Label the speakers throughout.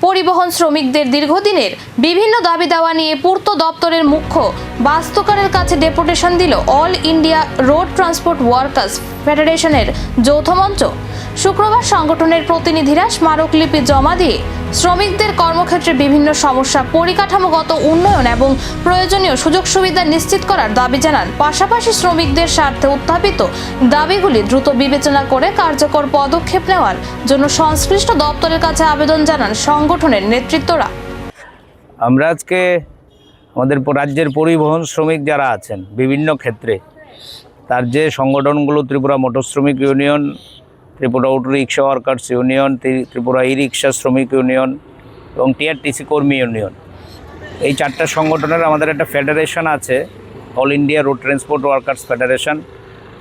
Speaker 1: পরিবহন শ্রমিকদের দীর্ঘদিনের বিভিন্ন দাবি দেওয়া নিয়ে পূর্ত দপ্তরের মুখ্য বাস্তুকারের কাছে ডেপুটেশন দিল all India road transport workers ফেডারেশনের যৌথ মঞ্চ। শুক্রবার সংগঠনের প্রতিনিধিরা স্মারকলিপি জমা দিয়ে শ্রমিকদের কর্মক্ষেত্রে বিভিন্ন সমস্যা, পরিকাঠামোগত উন্নয়ন এবং প্রয়োজনীয় সুযোগ সুবিধা নিশ্চিত করার দাবি জানান। পাশাপাশি শ্রমিকদের স্বার্থে উত্থাপিত দাবিগুলি দ্রুত বিবেচনা করে কার্যকর পদক্ষেপ নেওয়ার জন্য সংশ্লিষ্ট দপ্তরের কাছে আবেদন জানান সংগঠনের নেতৃত্বরা।
Speaker 2: আমরা আজকে আমাদের রাজ্যের পরিবহন শ্রমিক যারা আছেন বিভিন্ন ক্ষেত্রে, তার যে সংগঠনগুলো ত্রিপুরা মোটর শ্রমিক union, Tripura auto rickshaw workers union, Tripura e rickshaw শ্রমিক ইউনিয়ন এবং টিআরটিসি কর্মী ইউনিয়ন, এই চারটা সংগঠনের আমাদের একটা ফেডারেশন আছে, all India road transport workers federation.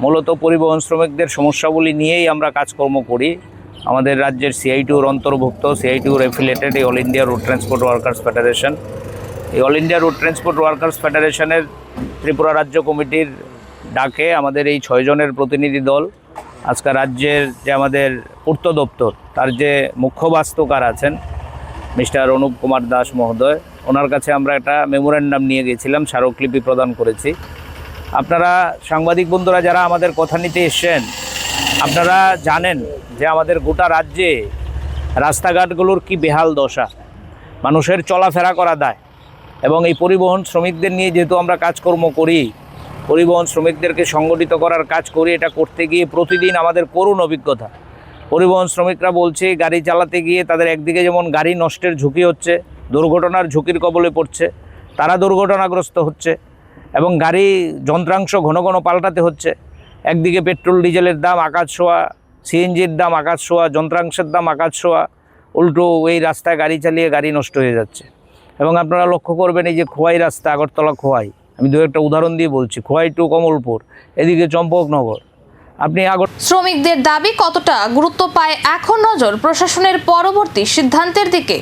Speaker 2: মূলত পরিবহন শ্রমিকদের সমস্যাগুলি নিয়েই আমরা কাজকর্ম করি। আমাদের রাজ্যের সিআইটিউর অন্তর্ভুক্ত, সিআইটিউর অ্যাফিলিয়েটেড এই all India road transport workers federation. এই all India road transport workers ফেডারেশনের ত্রিপুরা রাজ্য কমিটির ডাকে আমাদের এই 6 জনের প্রতিনিধি দল আজকে রাজ্যের যে আমাদের পূর্ত দপ্তর, তার যে মুখ্য বাস্তুকার আছেন মিস্টার অনুপ কুমার দাস মহোদয়, ওনার কাছে আমরা একটা মেমোরেন্ডাম নিয়ে গেছিলাম, স্মারকলিপি প্রদান করেছি। আপনারা সাংবাদিক বন্ধুরা যারা আমাদের কথা নিতে এসছেন, আপনারা জানেন যে আমাদের গোটা রাজ্যে রাস্তাঘাটগুলোর কি বেহাল দশা, মানুষের চলাফেরা করা দায়। এবং এই পরিবহন শ্রমিকদের নিয়ে যেহেতু আমরা কাজকর্ম করি, পরিবহন শ্রমিকদেরকে সংগঠিত করার কাজ করি, এটা করতে গিয়ে প্রতিদিন আমাদের করুণ অভিজ্ঞতা। পরিবহন শ্রমিকরা বলছে গাড়ি চালাতে গিয়ে তাদের একদিকে যেমন গাড়ি নষ্টের ঝুঁকি হচ্ছে, দুর্ঘটনার ঝুঁকির কবলে পড়ছে, তারা দুর্ঘটনাগ্রস্ত হচ্ছে এবং গাড়ি যন্ত্রাংশ ঘন ঘন পাল্টাতে হচ্ছে। একদিকে পেট্রোল ডিজেলের দাম আকাশ ছোঁয়া, সিএনজির দাম আকাশ ছোঁয়া, যন্ত্রাংশের দাম আকাশ ছোঁয়া, উল্টো এই রাস্তায় গাড়ি চালিয়ে গাড়ি নষ্ট হয়ে যাচ্ছে। এবং আপনারা লক্ষ্য করবেন এই যে খোয়াই রাস্তা, আগরতলা খোয়াই, আমি দু একটা উদাহরণ দিয়ে বলছি, খোয়াই টু কমলপুর, এদিকে চম্পকনগর, আপনি
Speaker 1: শ্রমিকদের দাবি কতটা গুরুত্ব পায় এখন নজর প্রশাসনের পরবর্তী সিদ্ধান্তের দিকে।